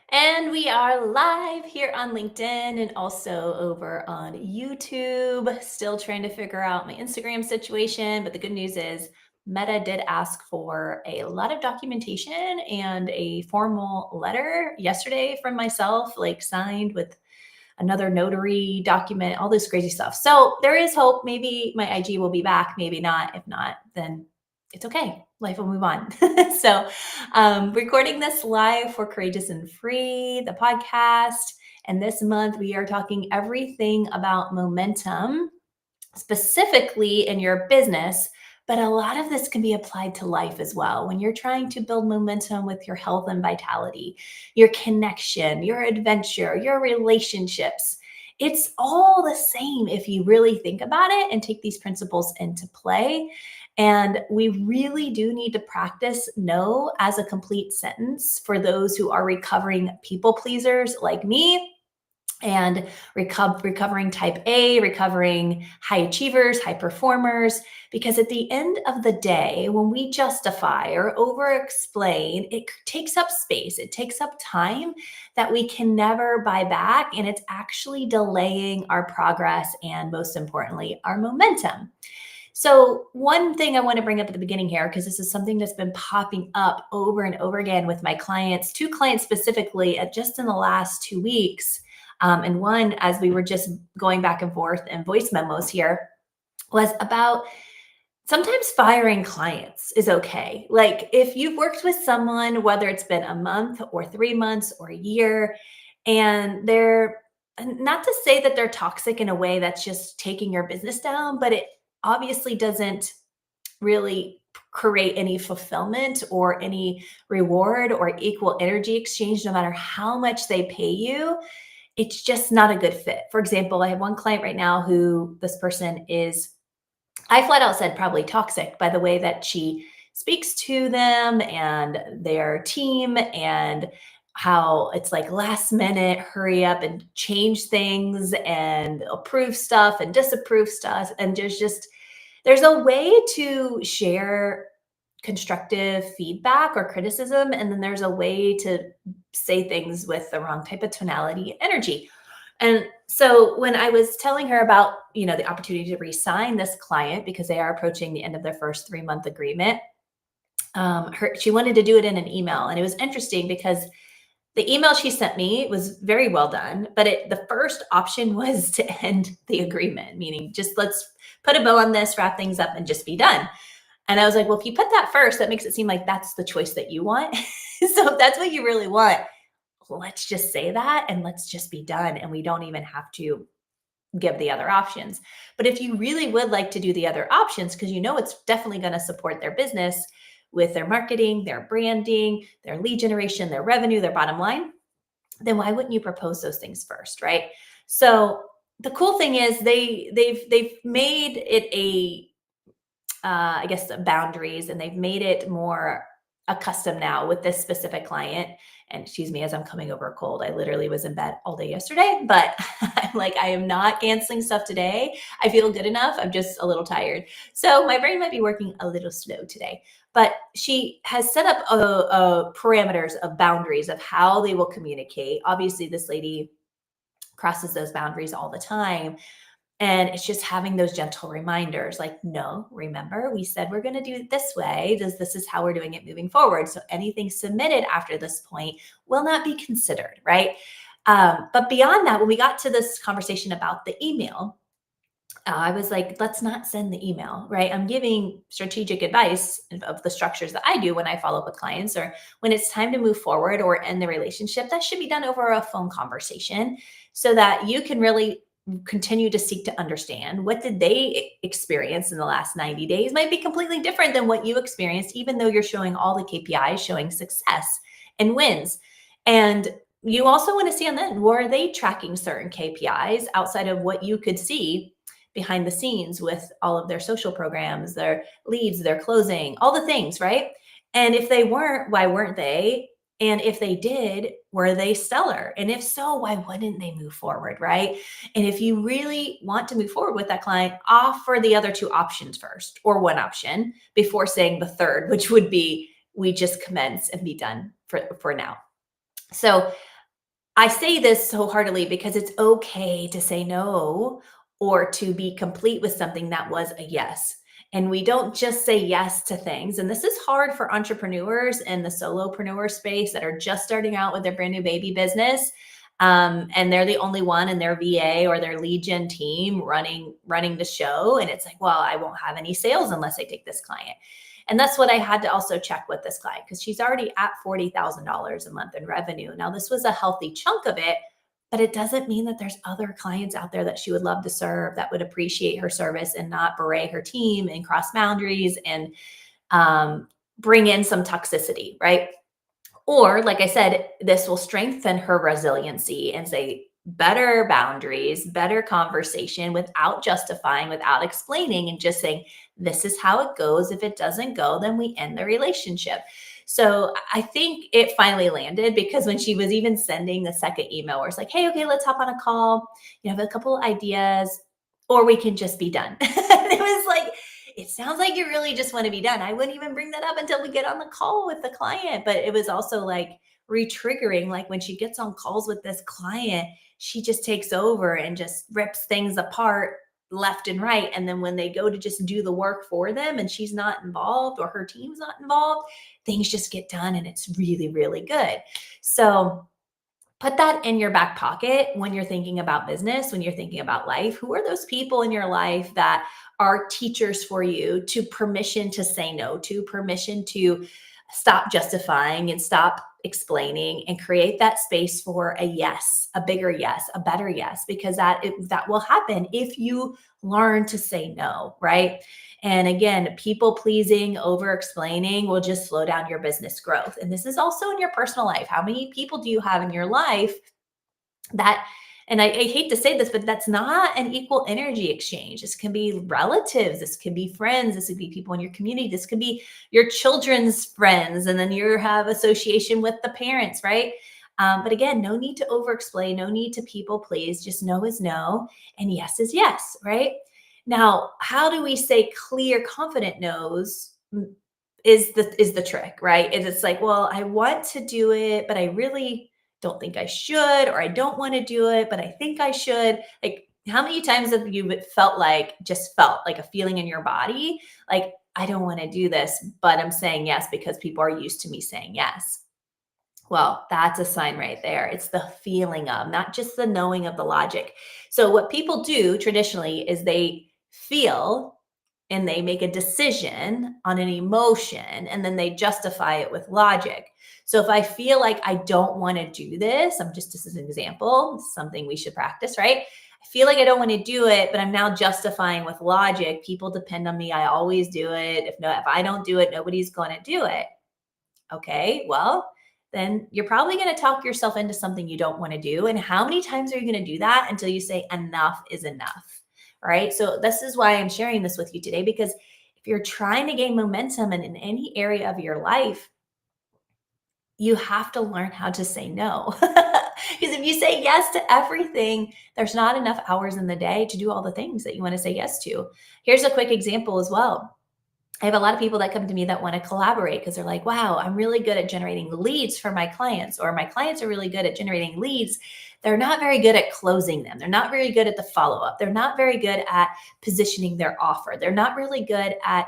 And we are live here on LinkedIn and also over on YouTube. Still trying to figure out my Instagram situation, but the good news is Meta did ask for a lot of documentation and a formal letter yesterday from myself, like signed with another notary document, all this crazy stuff. So there is hope. Maybe my IG will be back, maybe not. If not, then it's okay. Life will move on. Recording this live for Courageous and Free, the podcast. And this month, we are talking everything about momentum, specifically in your business, but a lot of this can be applied to life as well. When you're trying to build momentum with your health and vitality, your connection, your adventure, your relationships, it's all the same if you really think about it and take these principles into play. And we really do need to practice no as a complete sentence for those who are recovering people pleasers like me and recovering type A, recovering high achievers, high performers. Because at the end of the day, when we justify or over explain, it takes up space, it takes up time that we can never buy back. And it's actually delaying our progress and, most importantly, our momentum. So, one thing I want to bring up at the beginning here, because this is something that's been popping up over and over again with my clients, two clients specifically, just in the last 2 weeks. And one, as we were just going back and forth in voice memos here, was about sometimes firing clients is okay. Like if you've worked with someone, whether it's been a month or 3 months or a year, and they're not to say that they're toxic in a way that's just taking your business down, but it obviously doesn't really create any fulfillment or any reward or equal energy exchange, no matter how much they pay you. It's just not a good fit. For example, I have one client right now who this person is, I flat out said probably toxic by the way that she speaks to them and their team, and how it's like last minute, hurry up and change things and approve stuff and disapprove stuff. And there's a way to share constructive feedback or criticism, and then there's a way to say things with the wrong type of tonality and energy. And so when I was telling her about, the opportunity to re-sign this client because they are approaching the end of their first 3-month agreement, she wanted to do it in an email. And it was interesting because the email she sent me was very well done, but the first option was to end the agreement, meaning just let's put a bow on this, wrap things up, and just be done. And I was like, well, if you put that first, that makes it seem like that's the choice that you want. So if that's what you really want, let's just say that and let's just be done. And we don't even have to give the other options. But if you really would like to do the other options, because it's definitely going to support their business with their marketing, their branding, their lead generation, their revenue, their bottom line, then why wouldn't you propose those things first, right? So the cool thing is they've made it I guess boundaries, and they've made it more accustomed now with this specific client. And excuse me, as I'm coming over a cold, I literally was in bed all day yesterday, but I'm like, I am not canceling stuff today. I feel good enough. I'm just a little tired. So my brain might be working a little slow today, but she has set up a parameters of boundaries of how they will communicate. Obviously, this lady crosses those boundaries all the time. And it's just having those gentle reminders like, no, remember, we said we're going to do it this way. This is how we're doing it moving forward. So anything submitted after this point will not be considered, right? But beyond that, when we got to this conversation about the email, I was like, let's not send the email, right? I'm giving strategic advice of the structures that I do when I follow up with clients, or when it's time to move forward or end the relationship. That should be done over a phone conversation so that you can really continue to seek to understand what did they experience in the last 90 days might be completely different than what you experienced, even though you're showing all the KPIs showing success and wins. And you also want to see on that, were they tracking certain KPIs outside of what you could see behind the scenes with all of their social programs, their leads, their closing, all the things, right? And if they weren't, why weren't they? And if they did, were they stellar? And if so, why wouldn't they move forward, right? And if you really want to move forward with that client, offer the other two options first, or one option before saying the third, which would be we just commence and be done for now. So I say this wholeheartedly because it's okay to say no or to be complete with something that was a yes. And we don't just say yes to things. And this is hard for entrepreneurs in the solopreneur space that are just starting out with their brand new baby business. And they're the only one in their VA or their lead gen team running the show. And it's like, well, I won't have any sales unless I take this client. And that's what I had to also check with this client because she's already at $40,000 a month in revenue. Now, this was a healthy chunk of it, but it doesn't mean that there's other clients out there that she would love to serve that would appreciate her service and not berate her team and cross boundaries and bring in some toxicity, right? Or, like I said, this will strengthen her resiliency and say better boundaries, better conversation without justifying, without explaining, and just saying, this is how it goes. If it doesn't go, then we end the relationship. So I think it finally landed because when she was even sending the second email where it's like, hey, okay, let's hop on a call. You have a couple of ideas, or we can just be done. It was like, it sounds like you really just want to be done. I wouldn't even bring that up until we get on the call with the client. But it was also like re-triggering, like when she gets on calls with this client, she just takes over and just rips things apart left and right. And then when they go to just do the work for them and she's not involved or her team's not involved, things just get done and it's really, really good. So put that in your back pocket when you're thinking about business, when you're thinking about life. Who are those people in your life that are teachers for you to permission to say no to, permission to stop justifying and stop explaining and create that space for a yes, a bigger yes, a better yes, because that will happen if you learn to say no, right? And again, people pleasing, over explaining will just slow down your business growth. And this is also in your personal life. How many people do you have in your life that, and I hate to say this, but that's not an equal energy exchange. This can be relatives, this could be friends, this could be people in your community, this could be your children's friends, and then you have association with the parents, right? But again, no need to over explain, no need to people please, just no is no and yes is yes, right? Now, how do we say clear, confident no's is the trick, right? And it's like, well, I want to do it, but I really don't think I should, or I don't want to do it, but I think I should. Like, how many times have you felt like a feeling in your body? Like, I don't want to do this, but I'm saying yes because people are used to me saying yes. Well, that's a sign right there. It's the feeling of, not just the knowing of the logic. So, what people do traditionally is they feel and they make a decision on an emotion and then they justify it with logic. So, if I feel like I don't want to do this, I'm just, this is an example, something we should practice, right? I feel like I don't want to do it, but I'm now justifying with logic. People depend on me. I always do it. If I don't do it, nobody's going to do it. Okay, well, then you're probably going to talk yourself into something you don't want to do. And how many times are you going to do that until you say enough is enough? All right. So, this is why I'm sharing this with you today, because if you're trying to gain momentum in any area of your life, you have to learn how to say no. Because if you say yes to everything, there's not enough hours in the day to do all the things that you want to say yes to. Here's a quick example as well. I have a lot of people that come to me that want to collaborate because they're like, wow, I'm really good at generating leads for my clients, or my clients are really good at generating leads. They're not very good at closing them. They're not very good at the follow up. They're not very good at positioning their offer. They're not really good at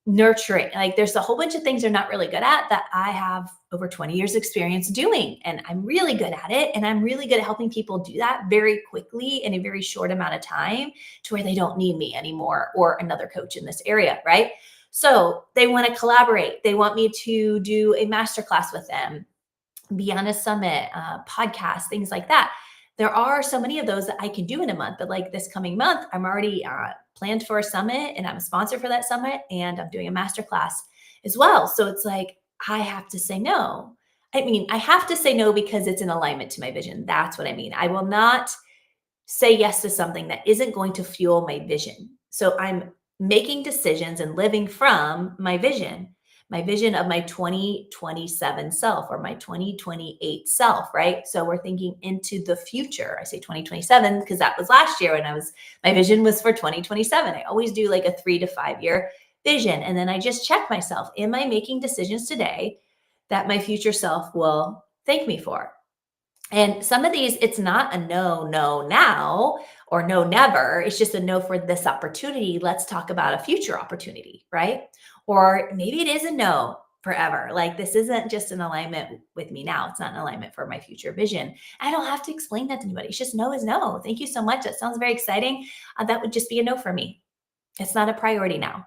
nurturing. Like, there's a whole bunch of things they're not really good at that I have over 20 years experience doing. And I'm really good at it. And I'm really good at helping people do that very quickly in a very short amount of time to where they don't need me anymore or another coach in this area, right? So they want to collaborate. They want me to do a masterclass with them, be on a summit, podcast, things like that. There are so many of those that I can do in a month, but like this coming month, I'm already planned for a summit and I'm a sponsor for that summit and I'm doing a masterclass as well. So it's like, I have to say no. I mean, I have to say no because it's in alignment to my vision. That's what I mean. I will not say yes to something that isn't going to fuel my vision. So I'm making decisions and living from my vision of my 2027 self or my 2028 self, right? So we're thinking into the future. I say 2027 because that was last year when my vision was for 2027. I always do like a 3 to 5 year vision. And then I just check myself, am I making decisions today that my future self will thank me for? And some of these, it's not a no, no now or no, never. It's just a no for this opportunity. Let's talk about a future opportunity, right? Or maybe it is a no forever. Like this isn't just an alignment with me now. It's not an alignment for my future vision. I don't have to explain that to anybody. It's just no is no. Thank you so much. That sounds very exciting. That would just be a no for me. It's not a priority now.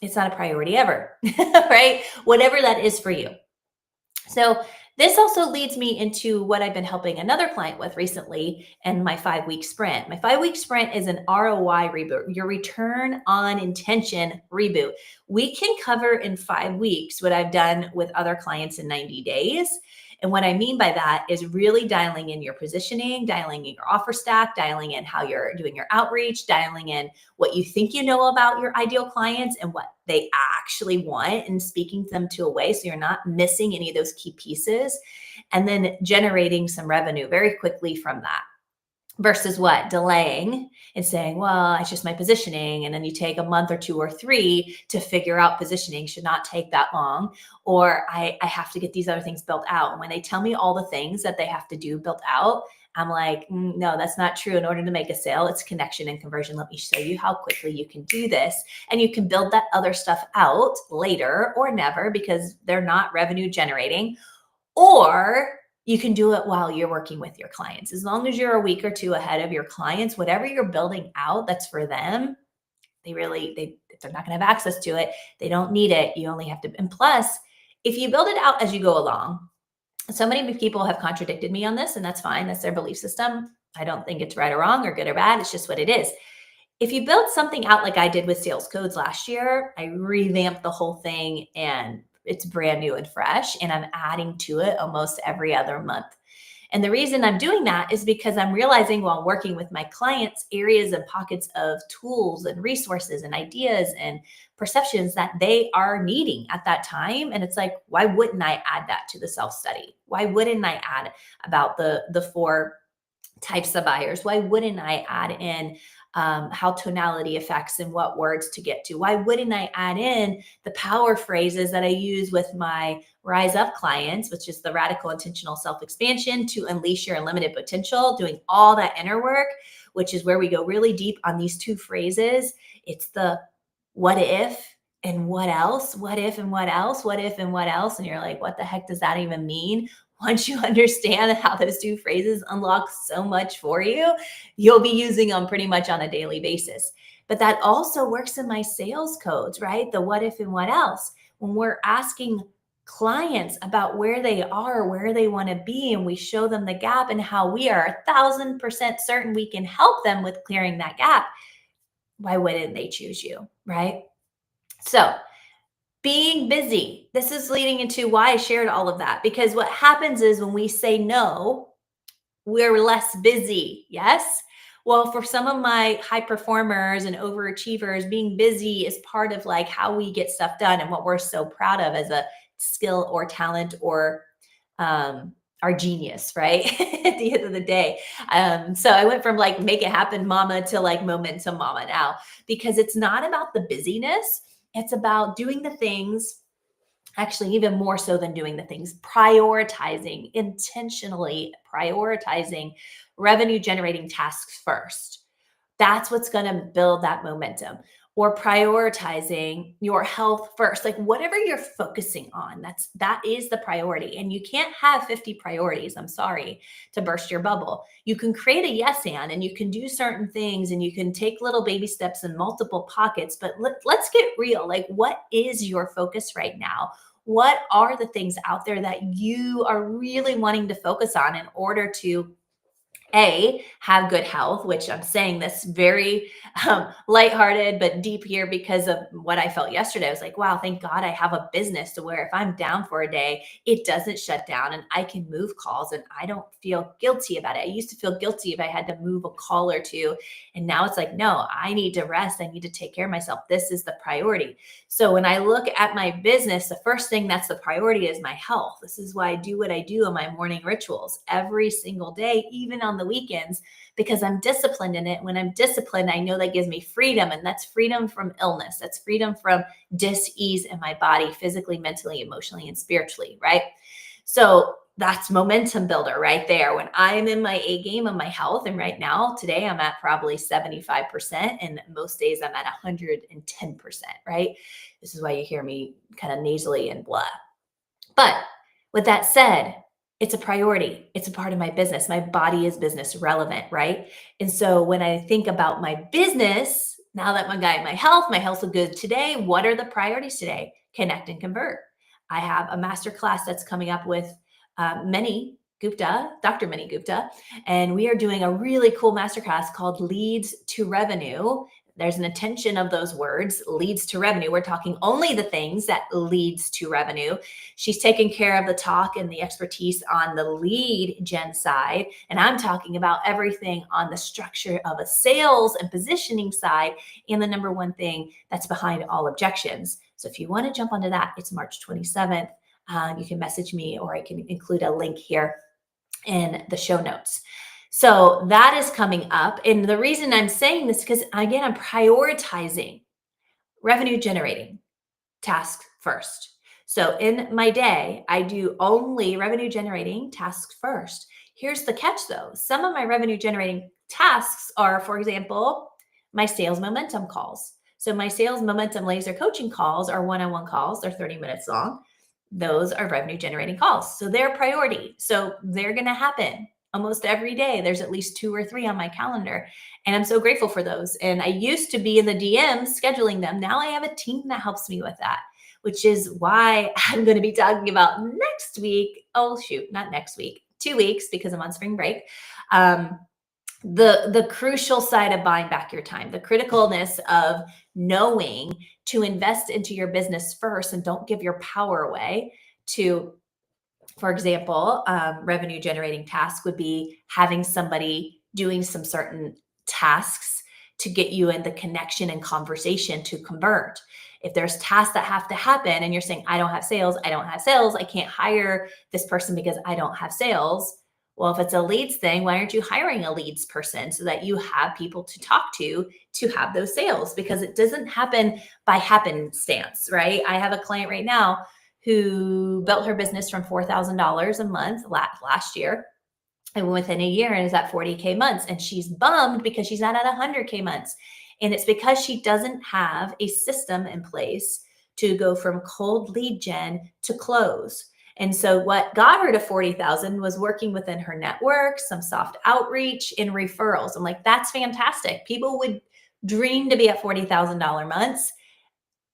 It's not a priority ever, right? Whatever that is for you. So this also leads me into what I've been helping another client with recently and my 5-week sprint. My 5-week sprint is an ROI reboot, your return on intention reboot. We can cover in 5 weeks what I've done with other clients in 90 days. And what I mean by that is really dialing in your positioning, dialing in your offer stack, dialing in how you're doing your outreach, dialing in what you think you know about your ideal clients and what they actually want, and speaking them to a way so you're not missing any of those key pieces, and then generating some revenue very quickly from that. Versus what? Delaying and saying, well, it's just my positioning. And then you take a month or 2 or 3 to figure out positioning, should not take that long. Or I have to get these other things built out. And when they tell me all the things that they have to do built out, I'm like, no, that's not true. In order to make a sale, it's connection and conversion. Let me show you how quickly you can do this. And you can build that other stuff out later or never because they're not revenue generating. Or you can do it while you're working with your clients. As long as you're a week or 2 ahead of your clients, whatever you're building out that's for them, if they're not going to have access to it, they don't need it. You only have to. And plus, if you build it out as you go along, so many people have contradicted me on this, and that's fine. That's their belief system. I don't think it's right or wrong or good or bad. It's just what it is. If you build something out like I did with sales codes last year, I revamped the whole thing and it's brand new and fresh, and I'm adding to it almost every other month. And the reason I'm doing that is because I'm realizing while working with my clients, areas and pockets of tools and resources and ideas and perceptions that they are needing at that time. And it's like, why wouldn't I add that to the self-study? Why wouldn't I add about the 4 types of buyers? Why wouldn't I add in how tonality affects and what words to get to? Why wouldn't I add in the power phrases that I use with my Rise Up clients, which is the radical intentional self expansion to unleash your unlimited potential, doing all that inner work, which is where we go really deep on these 2 phrases. It's the what if and what else, what if and what else, what if and what else. And you're like, what the heck does that even mean? Once you understand how those 2 phrases unlock so much for you, you'll be using them pretty much on a daily basis. But that also works in my sales codes, right? The what if and what else. When we're asking clients about where they are, where they want to be, and we show them the gap and how we are 1,000% certain we can help them with clearing that gap, why wouldn't they choose you, right? So, being busy. This is leading into why I shared all of that, because what happens is when we say no, we're less busy. Yes. Well, for some of my high performers and overachievers, being busy is part of like how we get stuff done and what we're so proud of as a skill or talent or our genius, right? At the end of the day. So I went from like make it happen mama to like momentum mama now, because it's not about the busyness. It's about doing the things, actually even more so than doing the things, prioritizing, intentionally prioritizing revenue generating tasks first. That's what's going to build that momentum. Or prioritizing your health first, like whatever you're focusing on, that is the priority. And you can't have 50 priorities, I'm sorry to burst your bubble. You can create a yes and you can do certain things and you can take little baby steps in multiple pockets, but let's get real. Like, what is your focus right now? What are the things out there that you are really wanting to focus on in order to have good health, which I'm saying this very lighthearted but deep here because of what I felt yesterday. I was like, wow, thank God I have a business to where if I'm down for a day, it doesn't shut down and I can move calls and I don't feel guilty about it. I used to feel guilty if I had to move a call or 2. And now it's like, no, I need to rest. I need to take care of myself. This is the priority. So when I look at my business, the first thing that's the priority is my health. This is why I do what I do in my morning rituals every single day, even on the weekends, because I'm disciplined in it. When I'm disciplined, I know that gives me freedom, and that's freedom from illness. That's freedom from dis-ease in my body, physically, mentally, emotionally, and spiritually, right? So that's momentum builder right there. When I'm in my A game of my health, and right now, today, I'm at probably 75%, and most days I'm at 110%, right? This is why you hear me kind of nasally and blah. But with that said, it's a priority. It's a part of my business. My body is business relevant, right? And so when I think about my business, now that my health is good today, what are the priorities today? Connect and convert. I have a master class that's coming up with Mani Gupta, Dr. Mani Gupta, and we are doing a really cool masterclass called Leads to Revenue. There's an attention of those words, leads to revenue. We're talking only the things that leads to revenue. She's taking care of the talk and the expertise on the lead gen side. And I'm talking about everything on the structure of a sales and positioning side, and the number one thing that's behind all objections. So if you want to jump onto that, it's March 27th. You can message me, or I can include a link here in the show notes. So that is coming up. And the reason I'm saying this, because again, I'm prioritizing revenue generating tasks first. So in my day, I do only revenue generating tasks first. Here's the catch though. Some of my revenue generating tasks are, for example, my sales momentum calls. So my sales momentum laser coaching calls are one-on-one calls. They're 30 minutes long. Those are revenue generating calls. So they're priority. So they're going to happen almost every day. There's at least 2 or 3 on my calendar. And I'm so grateful for those. And I used to be in the DMs scheduling them. Now I have a team that helps me with that, which is why I'm going to be talking about next week. Oh, shoot, not next week, 2 weeks, because I'm on spring break. The crucial side of buying back your time, the criticalness of knowing to invest into your business first and don't give your power away to, for example, revenue generating task would be having somebody doing some certain tasks to get you in the connection and conversation to convert. If there's tasks that have to happen and you're saying, I don't have sales, I can't hire this person because I don't have sales. Well, if it's a leads thing, why aren't you hiring a leads person so that you have people to talk to have those sales? Because it doesn't happen by happenstance, right? I have a client right now who built her business from $4,000 a month last year, and within a year and is at 40K months. And she's bummed because she's not at 100K months. And it's because she doesn't have a system in place to go from cold lead gen to close. And so what got her to 40,000 was working within her network, some soft outreach and referrals. I'm like, that's fantastic. People would dream to be at $40,000 months,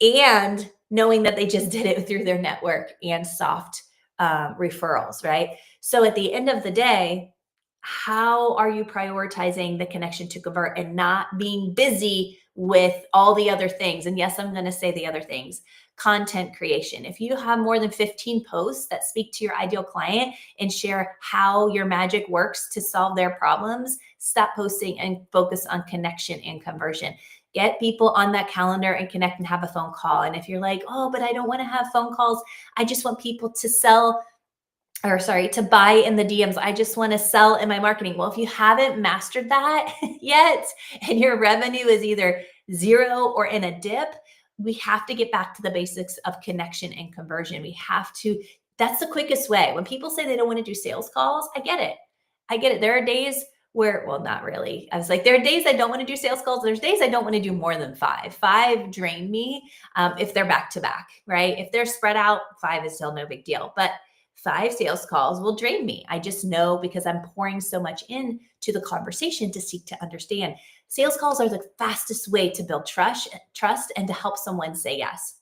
and knowing that they just did it through their network and soft referrals, right? So at the end of the day, how are you prioritizing the connection to convert and not being busy with all the other things? And yes, I'm going to say the other things. Content creation. If you have more than 15 posts that speak to your ideal client and share how your magic works to solve their problems, stop posting and focus on connection and conversion. Get people on that calendar and connect and have a phone call. And if you're like, oh, but I don't want to have phone calls, I just want people to buy in the DMs. I just want to sell in my marketing. Well, if you haven't mastered that yet, and your revenue is either zero or in a dip, we have to get back to the basics of connection and conversion. That's the quickest way. When people say they don't want to do sales calls, I get it. There are days where, well, not really. I was like, there are days I don't want to do sales calls. There's days I don't want to do more than 5. 5 drain me if they're back to back, right? If they're spread out, 5 is still no big deal. But 5 sales calls will drain me. I just know, because I'm pouring so much into the conversation to seek to understand. Sales calls are the fastest way to build trust and to help someone say yes,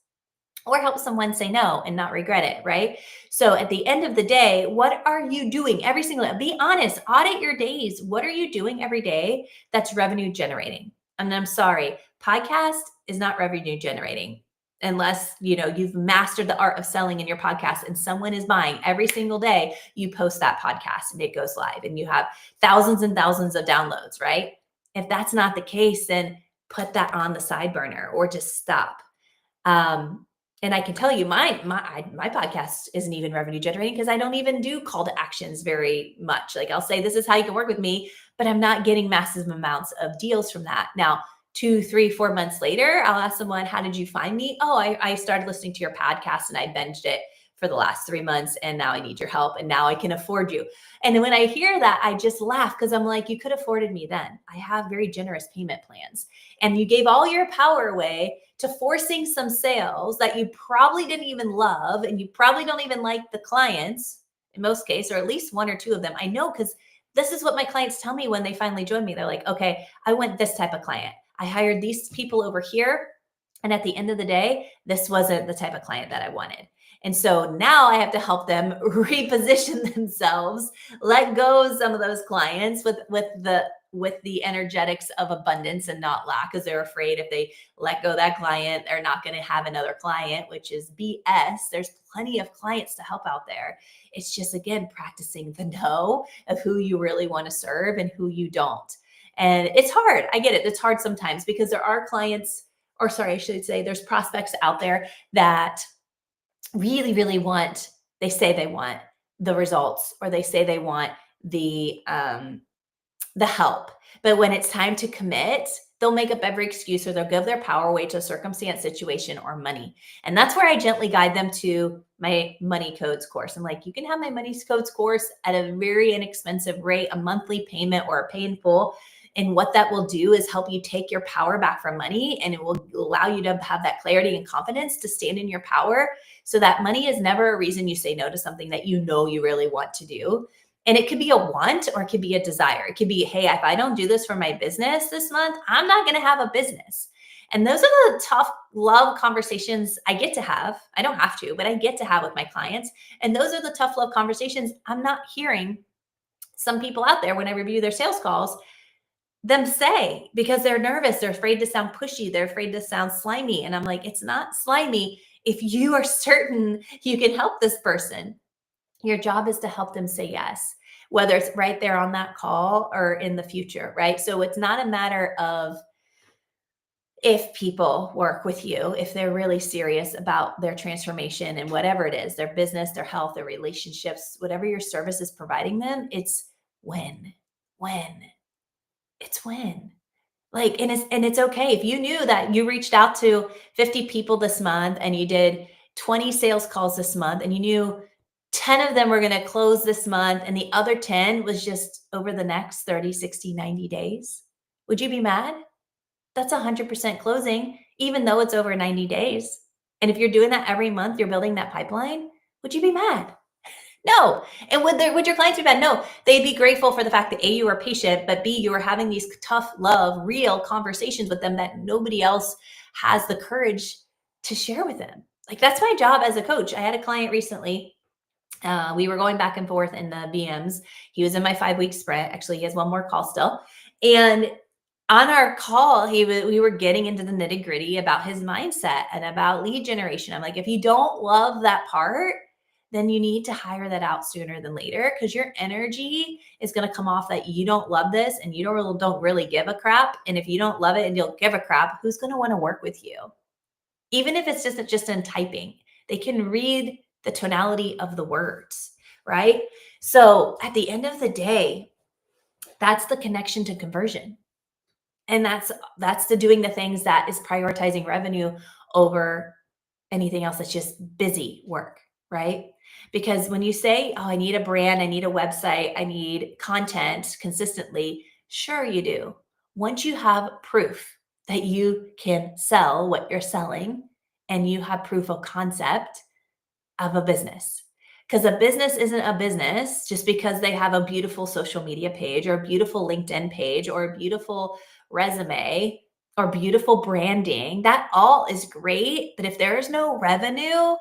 or help someone say no and not regret it, right? So at the end of the day, what are you doing every single day? Be honest, audit your days. What are you doing every day that's revenue generating? And I'm sorry, podcast is not revenue generating unless you've mastered the art of selling in your podcast and someone is buying every single day. You post that podcast and it goes live and you have thousands and thousands of downloads, right? If that's not the case, then put that on the side burner or just stop. And I can tell you my podcast isn't even revenue generating because I don't even do call to actions very much. Like, I'll say, this is how you can work with me, but I'm not getting massive amounts of deals from that. Now, 2, 3, 4 months later, I'll ask someone, how did you find me? Oh, I started listening to your podcast and I binged it for the last 3 months, and now I need your help, and now I can afford you. And when I hear that, I just laugh because I'm like, you could have afforded me then. I have very generous payment plans. And you gave all your power away to forcing some sales that you probably didn't even love, and you probably don't even like the clients in most cases, or at least one or two of them. I know because this is what my clients tell me when they finally join me. They're like, okay, I want this type of client. I hired these people over here. And at the end of the day, this wasn't the type of client that I wanted. And so now I have to help them reposition themselves, let go of some of those clients with the energetics of abundance and not lack, because they're afraid if they let go of that client, they're not going to have another client, which is BS. There's plenty of clients to help out there. It's just, again, practicing the know of who you really want to serve and who you don't. And it's hard. I get it. It's hard sometimes because there are clients, or sorry, I should say there's prospects out there that really, really want, they say they want the results, or they say they want the help. But when it's time to commit, they'll make up every excuse, or they'll give their power away to a circumstance, situation, or money. And that's where I gently guide them to my money codes course. I'm like, you can have my money codes course at a very inexpensive rate, a monthly payment or a pay in full. And what that will do is help you take your power back from money, and it will allow you to have that clarity and confidence to stand in your power, so that money is never a reason you say no to something that you know you really want to do. And it could be a want, or it could be a desire. It could be, hey, if I don't do this for my business this month, I'm not going to have a business. And those are the tough love conversations I get to have. I don't have to, but I get to have with my clients. And those are the tough love conversations I'm not hearing some people out there when I review their sales calls them say, because they're nervous. They're afraid to sound pushy. They're afraid to sound slimy. And I'm like, it's not slimy if you are certain you can help this person. Your job is to help them say yes, whether it's right there on that call or in the future, right? So it's not a matter of if people work with you, if they're really serious about their transformation and whatever it is, their business, their health, their relationships, whatever your service is providing them, it's when, it's when. Like, and it's okay. If you knew that you reached out to 50 people this month and you did 20 sales calls this month, and you knew 10 of them were going to close this month and the other 10 was just over the next 30, 60, 90 days, would you be mad? That's 100% closing, even though it's over 90 days. And if you're doing that every month, you're building that pipeline, would you be mad? No. And would your clients be bad? No. They'd be grateful for the fact that A, you are patient, but B, you are having these tough love, real conversations with them that nobody else has the courage to share with them. Like, that's my job as a coach. I had a client recently. We were going back and forth in the BMs. He was in my 5-week sprint. Actually, he has one more call still. And on our call, we were getting into the nitty gritty about his mindset and about lead generation. I'm like, if you don't love that part, then you need to hire that out sooner than later, because your energy is going to come off that you don't love this and you don't really give a crap. And if you don't love it and you'll give a crap, who's going to want to work with you? Even if it's just in typing, they can read the tonality of the words, right? So at the end of the day, that's the connection to conversion. And that's the doing the things that is prioritizing revenue over anything else that's just busy work, right? Because when you say, oh, I need a brand, I need a website, I need content consistently, sure you do. Once you have proof that you can sell what you're selling, and you have proof of concept of a business. Because a business isn't a business just because they have a beautiful social media page, or a beautiful LinkedIn page, or a beautiful resume, or beautiful branding. That all is great. But if there is no revenue,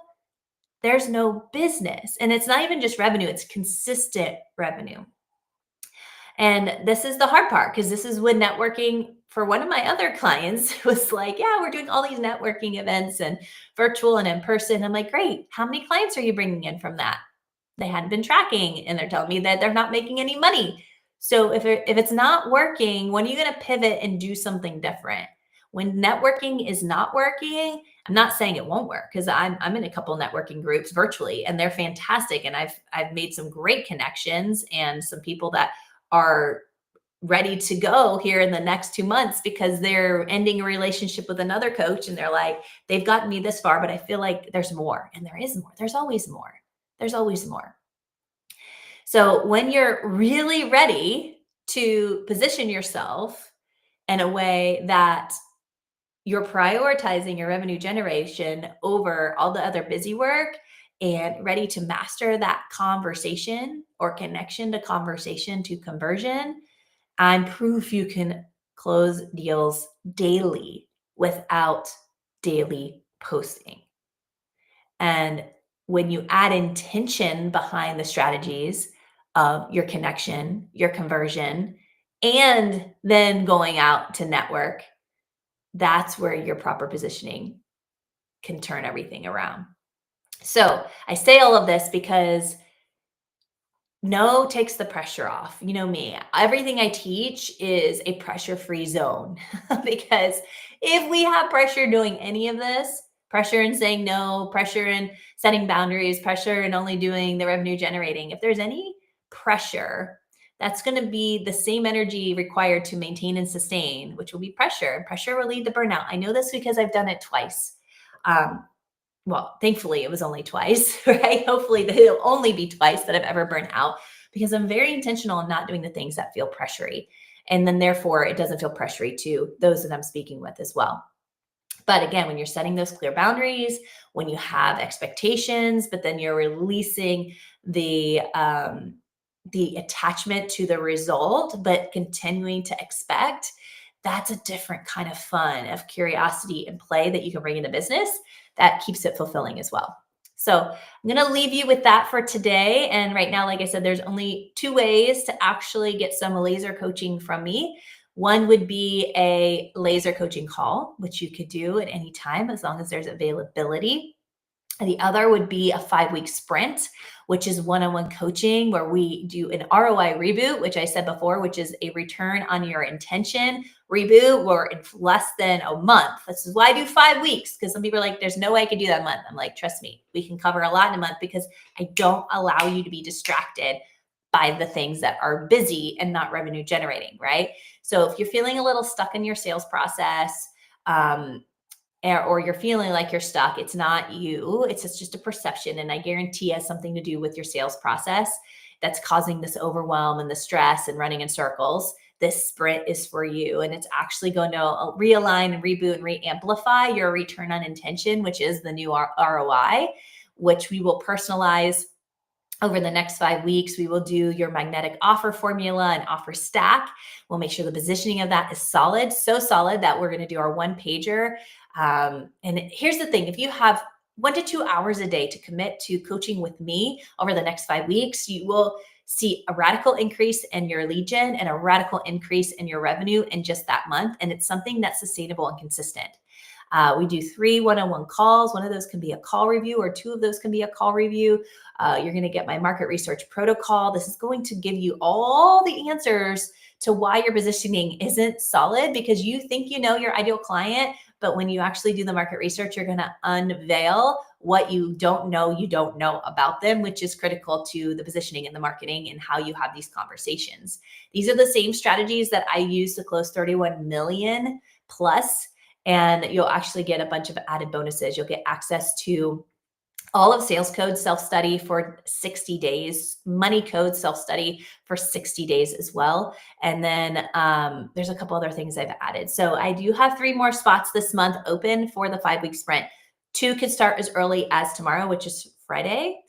there's no business. And it's not even just revenue, it's consistent revenue. And this is the hard part, because this is when networking for one of my other clients was like, yeah, we're doing all these networking events and virtual and in person. I'm like, great. How many clients are you bringing in from that? They hadn't been tracking, and they're telling me that they're not making any money. So if it's not working, when are you going to pivot and do something different? When networking is not working, I'm not saying it won't work, because I'm in a couple networking groups virtually, and they're fantastic. And I've made some great connections and some people that are ready to go here in the next 2 months because they're ending a relationship with another coach and they're like, they've gotten me this far, but I feel like there's more. And there is more. There's always more. There's always more. So when you're really ready to position yourself in a way that you're prioritizing your revenue generation over all the other busy work and ready to master that conversation or connection to conversation to conversion, I'm proof you can close deals daily without daily posting. And when you add intention behind the strategies of your connection, your conversion, and then going out to network, that's where your proper positioning can turn everything around. So I say all of this because no takes the pressure off. You know me, everything I teach is a pressure free zone because if we have pressure doing any of this, pressure in saying no, pressure in setting boundaries, pressure in only doing the revenue generating, if there's any pressure, that's going to be the same energy required to maintain and sustain, which will be pressure. Pressure will lead to burnout. I know this because I've done it twice. Um, well, thankfully it was only twice, right? Hopefully it'll only be twice that I've ever burned out because I'm very intentional in not doing the things that feel pressury. And then therefore it doesn't feel pressury to those that I'm speaking with as well. But again, when you're setting those clear boundaries, when you have expectations, but then you're releasing the attachment to the result, but continuing to expect, that's a different kind of fun, of curiosity and play that you can bring into business that keeps it fulfilling as well. So I'm going to leave you with that for today. And right now, like I said, there's only 2 ways to actually get some laser coaching from me. One would be a laser coaching call, which you could do at any time as long as there's availability. And the other would be a 5-week sprint, which is one-on-one coaching where we do an ROI reboot, which I said before, which is a return on your intention reboot or in less than a month. This is why I do 5 weeks, because some people are like, there's no way I could do that in a month. I'm like, trust me, we can cover a lot in a month because I don't allow you to be distracted by the things that are busy and not revenue generating, right? So if you're feeling a little stuck in your sales process, or you're feeling like you're stuck, it's not you. It's just a perception. And I guarantee it has something to do with your sales process that's causing this overwhelm and the stress and running in circles. This sprint is for you. And it's actually going to realign and reboot and re-amplify your return on intention, which is the new ROI, which we will personalize over the next 5 weeks. We will do your magnetic offer formula and offer stack. We'll make sure the positioning of that is solid, so solid that we're going to do our 1-pager. And here's the thing, if you have 1 to 2 hours a day to commit to coaching with me over the next 5 weeks, you will see a radical increase in your lead gen and a radical increase in your revenue in just that month. And it's something that's sustainable and consistent. We do 3 one-on-one calls. One of those can be a call review, or 2 of those can be a call review. You're going to get my market research protocol. This is going to give you all the answers to why your positioning isn't solid, because you think you know your ideal client, but when you actually do the market research, you're going to unveil what you don't know about them, which is critical to the positioning and the marketing and how you have these conversations. These are the same strategies that I use to close 31 million plus. And you'll actually get a bunch of added bonuses. You'll get access to all of Sales Code self-study for 60 days, Money Code self-study for 60 days as well. And then there's a couple other things I've added. So I do have 3 more spots this month open for the 5-week sprint. 2 could start as early as tomorrow, which is Friday,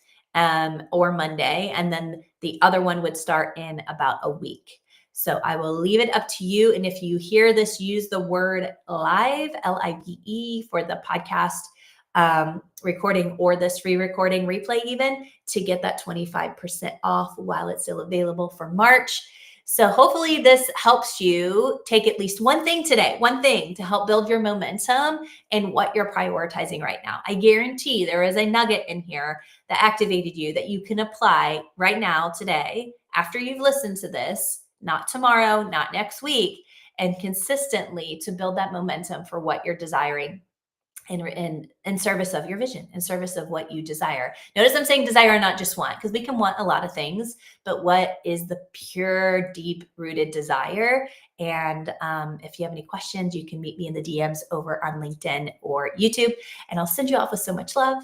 or Monday. And then the other one would start in about a week. So I will leave it up to you. And if you hear this, use the word live, LIVE, for the podcast recording or this re-recording replay even, to get that 25% off while it's still available for March. So hopefully this helps you take at least one thing today, one thing to help build your momentum and what you're prioritizing right now. I guarantee there is a nugget in here that activated you that you can apply right now, today, after you've listened to this, not tomorrow, not next week, and consistently to build that momentum for what you're desiring. in service of your vision, in service of what you desire. Notice I'm saying desire and not just want, because we can want a lot of things, but what is the pure, deep rooted desire? And if you have any questions, you can meet me in the DMs over on LinkedIn or YouTube, and I'll send you off with so much love.